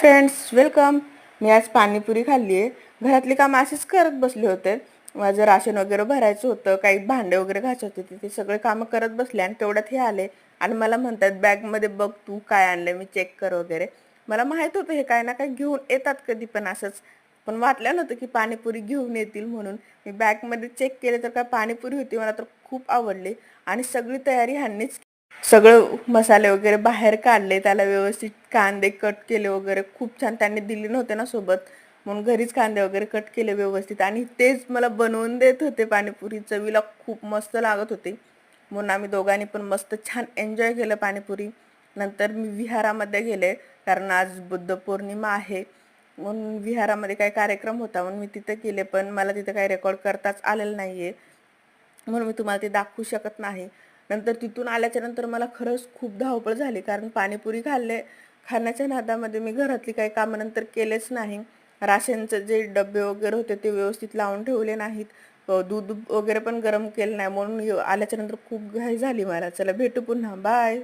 Friends, welcome. मी आज पाणीपुरी खाल्ली आहे. घरातली कामं अशीच करत बसले होते. माझं राशन वगैरे भरायचं होतं, काही भांडे वगैरे घासायचे होते. ते सगळे कामं करत बसले आणि तेवढ्यात हे आले आणि मला म्हणतात, "बॅगमध्ये बघ तू काय आणलंय, मी चेक कर वगैरे." मला माहीत होतं हे काय ना काय घेऊन येतात कधी पण असंच. पण वाटलं नव्हतं की पाणीपुरी घेऊन येतील म्हणून. मी बॅगमध्ये चेक केलं तर काय पाणीपुरी होती. मला तर खूप आवडली आणि सगळी तयारी ह्यांनीच सगळं मसाले वगैरे बाहेर काढले, त्याला व्यवस्थित कांदे कट केले वगैरे खूप छान. त्यांनी दिले नव्हते ना सोबत, म्हणून घरीच कांदे वगैरे कट केले व्यवस्थित आणि तेच मला बनवून देत होते. पाणीपुरी चवीला खूप मस्त लागत होती, म्हणून आम्ही दोघांनी पण मस्त छान एन्जॉय केलं पाणीपुरी. नंतर मी विहारामध्ये गेले, कारण आज बुद्ध पौर्णिमा आहे, म्हणून विहारामध्ये काही कार्यक्रम होता म्हणून मी तिथे गेले. पण मला तिथे काही रेकॉर्ड करताच आलेलं नाही आहे, म्हणून मी तुम्हाला ते दाखवू शकत नाही. नंतर तिथून आल्याच्या नंतर मला खरंच खूप धावपळ झाली, कारण पाणीपुरी खाण्याच्या नादामध्ये मी घरातली काही कामं नंतर केलेच नाही. राशनचे जे डबे वगैरे होते ते व्यवस्थित लावून ठेवले नाहीत. दूध वगैरे पण गरम केलं नाही, म्हणून आल्याच्या नंतर खूप घाई झाली मला. चला भेटू पुन्हा, बाय.